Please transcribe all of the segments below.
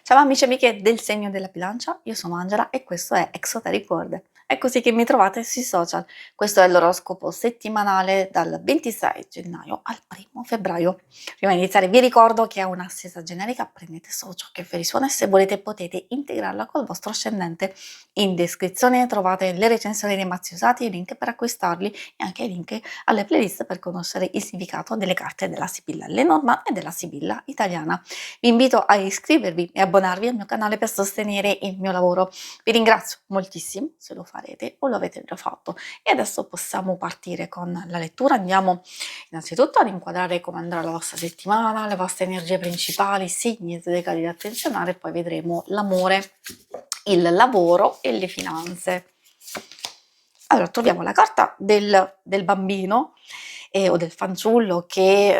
Ciao amici e amiche del segno della bilancia, io sono Angela e questo è Exoteric World. È così che mi trovate sui social. Questo è l'oroscopo settimanale dal 26 gennaio al 1 febbraio. Prima di iniziare vi ricordo che è una stessa generica, prendete solo ciò che vi risuona e se volete potete integrarla col vostro ascendente. In descrizione trovate le recensioni dei mazzi usati, i link per acquistarli e anche i link alle playlist per conoscere il significato delle carte della Sibilla Lenormand e della Sibilla italiana. Vi invito a iscrivervi e abbonarvi al mio canale per sostenere il mio lavoro. Vi ringrazio moltissimo se lo farete o lo avete già fatto. E adesso possiamo partire con la lettura. Andiamo innanzitutto ad inquadrare come andrà la vostra settimana, le vostre energie principali, segni zodiacali da attenzionare, e poi vedremo l'amore, il lavoro e le finanze. Allora, troviamo la carta del bambino o del fanciullo che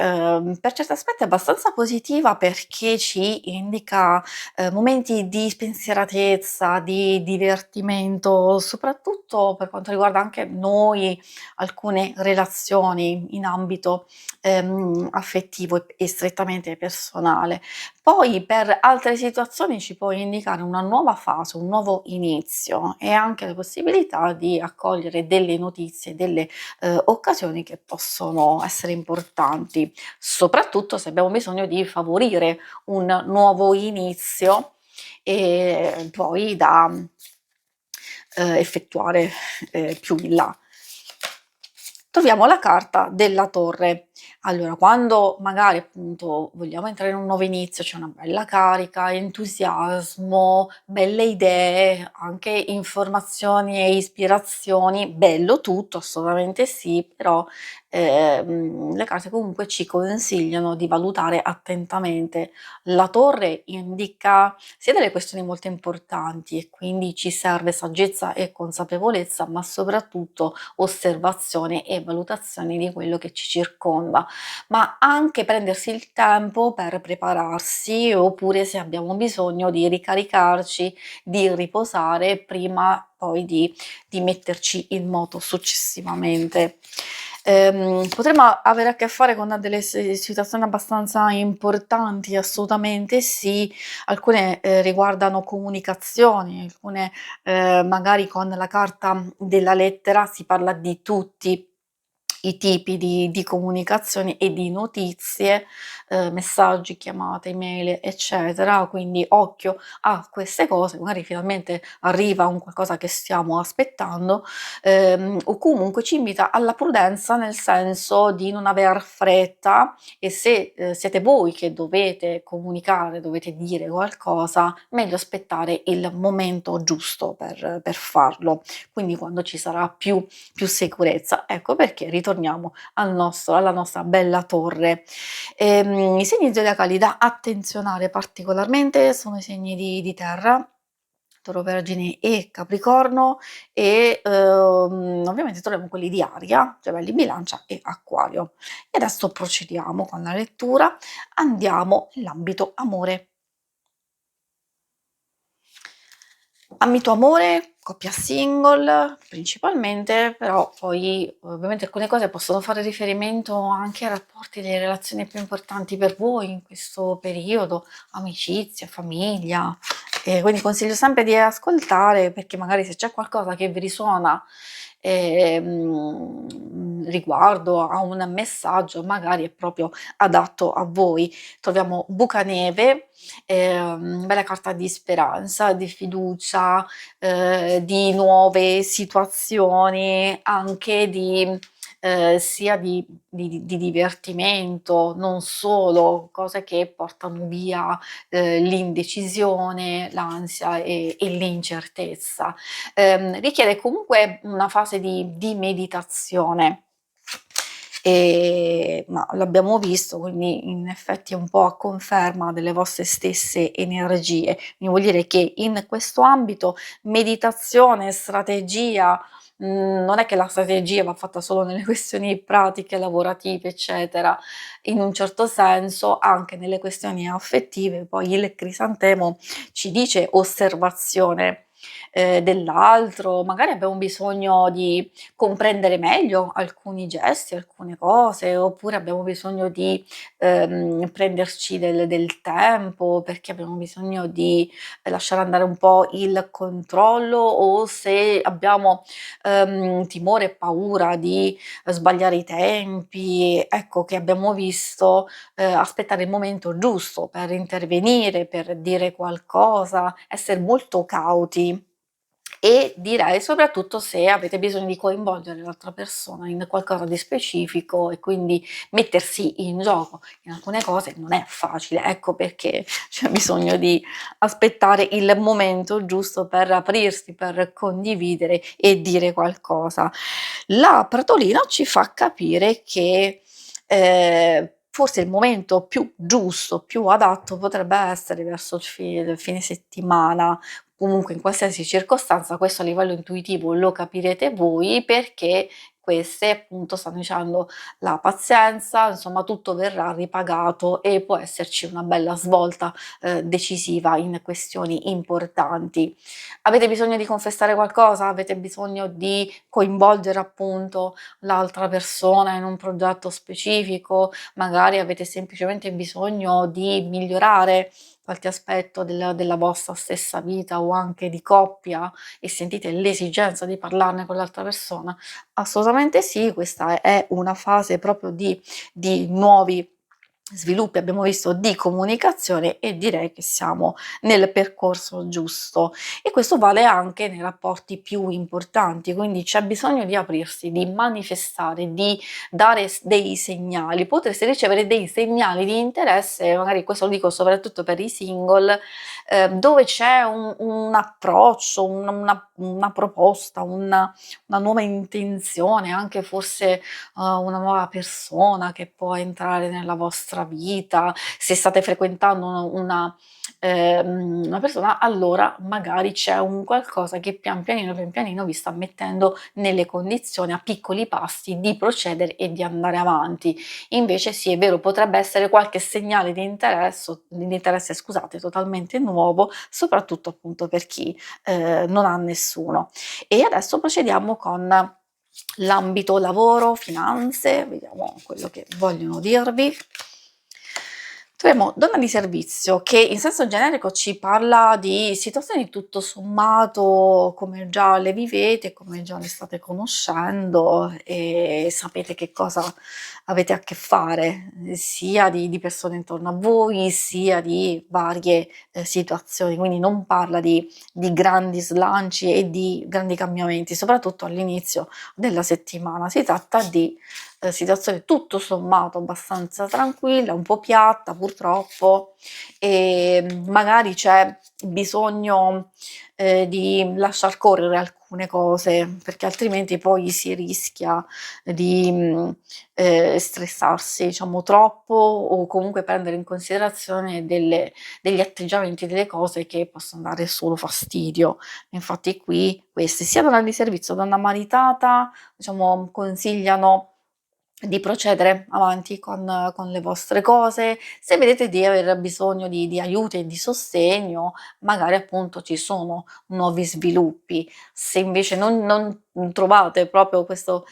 per certi aspetti è abbastanza positiva perché ci indica momenti di spensieratezza, di divertimento, soprattutto per quanto riguarda anche noi, alcune relazioni in ambito affettivo e strettamente personale. Poi per altre situazioni ci può indicare una nuova fase, un nuovo inizio e anche la possibilità di accogliere delle notizie, delle occasioni che possono essere importanti, soprattutto se abbiamo bisogno di favorire un nuovo inizio e poi da effettuare più in là. Troviamo la carta della torre. Allora, quando magari appunto vogliamo entrare in un nuovo inizio, c'è una bella carica, entusiasmo, belle idee, anche informazioni e ispirazioni, bello tutto, assolutamente sì, però le carte comunque ci consigliano di valutare attentamente. La torre indica sia delle questioni molto importanti e quindi ci serve saggezza e consapevolezza, ma soprattutto osservazione e valutazione di quello che ci circonda, ma anche prendersi il tempo per prepararsi oppure se abbiamo bisogno di ricaricarci, di riposare prima poi di metterci in moto successivamente. Potremmo avere a che fare con delle situazioni abbastanza importanti, assolutamente sì, alcune riguardano comunicazioni, alcune magari con la carta della lettera si parla di tutti i tipi di comunicazioni e di notizie, messaggi, chiamate, email, eccetera, quindi occhio a queste cose, magari finalmente arriva un qualcosa che stiamo aspettando, o comunque ci invita alla prudenza, nel senso di non aver fretta e se, siete voi che dovete comunicare, dovete dire qualcosa, meglio aspettare il momento giusto per farlo, quindi quando ci sarà più sicurezza. Ecco perché ritorniamo alla nostra bella torre. I segni zodiacali da attenzionare particolarmente sono i segni di terra, Toro, Vergine e Capricorno e ovviamente troviamo quelli di aria, Gemelli, Bilancia e Acquario. E adesso procediamo con la lettura, andiamo nell'ambito amore. Ambito amore, coppia single principalmente, però poi ovviamente alcune cose possono fare riferimento anche a rapporti delle relazioni più importanti per voi in questo periodo, amicizia, famiglia. Quindi consiglio sempre di ascoltare perché magari se c'è qualcosa che vi risuona riguardo a un messaggio, magari è proprio adatto a voi. Troviamo Bucaneve, bella carta di speranza, di fiducia, di nuove situazioni, anche di sia di divertimento, non solo, cose che portano via, l'indecisione, l'ansia e l'incertezza. Richiede comunque una fase di meditazione. Ma l'abbiamo visto, quindi in effetti è un po' a conferma delle vostre stesse energie. Quindi vuol dire che in questo ambito meditazione, strategia, non è che la strategia va fatta solo nelle questioni pratiche, lavorative, eccetera. In un certo senso anche nelle questioni affettive, poi il crisantemo ci dice osservazione. dell'altro, magari abbiamo bisogno di comprendere meglio alcuni gesti, alcune cose, oppure abbiamo bisogno di, prenderci del tempo, perché abbiamo bisogno di lasciare andare un po' il controllo, o se abbiamo, timore e paura di sbagliare i tempi, ecco che abbiamo visto, aspettare il momento giusto per intervenire, per dire qualcosa, esser molto cauti. E direi soprattutto se avete bisogno di coinvolgere l'altra persona in qualcosa di specifico e quindi mettersi in gioco in alcune cose non è facile, ecco perché c'è bisogno di aspettare il momento giusto per aprirsi, per condividere e dire qualcosa. La Pratolina ci fa capire che, forse il momento più giusto, più adatto potrebbe essere verso il fine settimana, comunque in qualsiasi circostanza. Questo a livello intuitivo lo capirete voi, perché queste appunto stanno dicendo la pazienza, insomma tutto verrà ripagato e può esserci una bella svolta, decisiva in questioni importanti. Avete bisogno di confessare qualcosa? Avete bisogno di coinvolgere appunto l'altra persona in un progetto specifico? Magari avete semplicemente bisogno di migliorare qualche aspetto della vostra stessa vita o anche di coppia e sentite l'esigenza di parlarne con l'altra persona? Assolutamente sì, questa è una fase proprio di nuovi sviluppi, abbiamo visto, di comunicazione, e direi che siamo nel percorso giusto. E questo vale anche nei rapporti più importanti, quindi c'è bisogno di aprirsi, di manifestare, di dare dei segnali. Potreste ricevere dei segnali di interesse, magari questo lo dico soprattutto per i single, dove c'è un approccio, una proposta, una nuova intenzione, anche forse una nuova persona che può entrare nella vostra vita. Se state frequentando una persona, allora magari c'è un qualcosa che pian pianino vi sta mettendo nelle condizioni, a piccoli passi, di procedere e di andare avanti. Invece sì, è vero, potrebbe essere qualche segnale di interesse, scusate, totalmente nuovo, soprattutto appunto per chi, non ha nessuno. E adesso procediamo con l'ambito lavoro, finanze, vediamo quello che vogliono dirvi. Troviamo donna di servizio, che in senso generico ci parla di situazioni tutto sommato come già le vivete, come già le state conoscendo e sapete che cosa avete a che fare, sia di persone intorno a voi, sia di varie, situazioni. Quindi non parla di grandi slanci e di grandi cambiamenti, soprattutto all'inizio della settimana. Si tratta di situazione tutto sommato abbastanza tranquilla, un po' piatta purtroppo, e magari c'è bisogno, di lasciar correre alcune cose, perché altrimenti poi si rischia di, stressarsi diciamo troppo, o comunque prendere in considerazione degli atteggiamenti, delle cose che possono dare solo fastidio. Infatti qui queste, sia donna di servizio, donna maritata, diciamo consigliano di procedere avanti con le vostre cose. Se vedete di aver bisogno di aiuto e di sostegno, magari appunto ci sono nuovi sviluppi. Se invece non trovate proprio questo,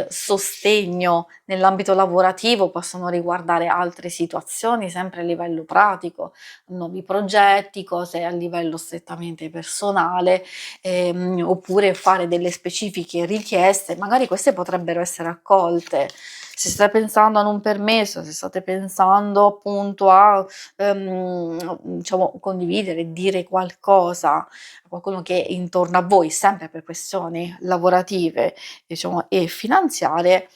sostegno nell'ambito lavorativo, possono riguardare altre situazioni, sempre a livello pratico, nuovi progetti, cose a livello strettamente personale, oppure fare delle specifiche richieste, magari queste potrebbero essere accolte. Se state pensando ad un permesso, se state pensando appunto a, diciamo condividere, dire qualcosa a qualcuno che è intorno a voi, sempre per questioni lavorative, diciamo, e finanziarie,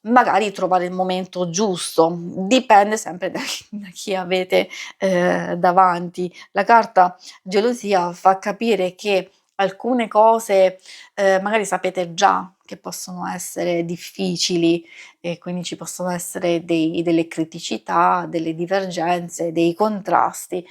magari trovare il momento giusto. Dipende sempre da chi avete, davanti. La carta gelosia fa capire che alcune cose, magari sapete già che possono essere difficili, e quindi ci possono essere delle criticità, delle divergenze, dei contrasti,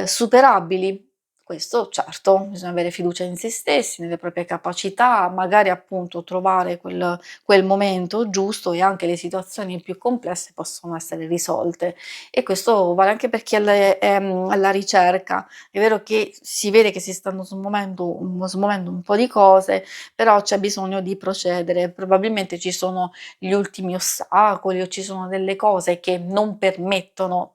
superabili, Questo certo, bisogna avere fiducia in se stessi, nelle proprie capacità, magari appunto trovare quel momento giusto e anche le situazioni più complesse possono essere risolte. E questo vale anche per chi è alla ricerca. È vero che si vede che si stanno smuovendo un po' di cose, però c'è bisogno di procedere. Probabilmente ci sono gli ultimi ostacoli o ci sono delle cose che non permettono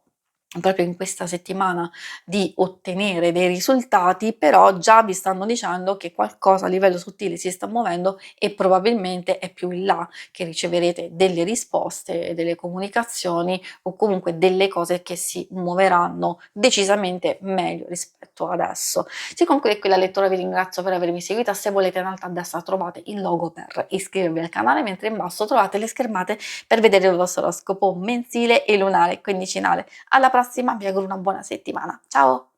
proprio in questa settimana di ottenere dei risultati, però già vi stanno dicendo che qualcosa a livello sottile si sta muovendo e probabilmente è più in là che riceverete delle risposte, delle comunicazioni o comunque delle cose che si muoveranno decisamente meglio rispetto adesso. Si conclude qui la lettura, vi ringrazio per avermi seguita. Se volete in alto a destra trovate il logo per iscrivervi al canale, mentre in basso trovate le schermate per vedere il vostro oroscopo mensile e lunare quindicinale. Alla prossima, vi auguro una buona settimana. Ciao!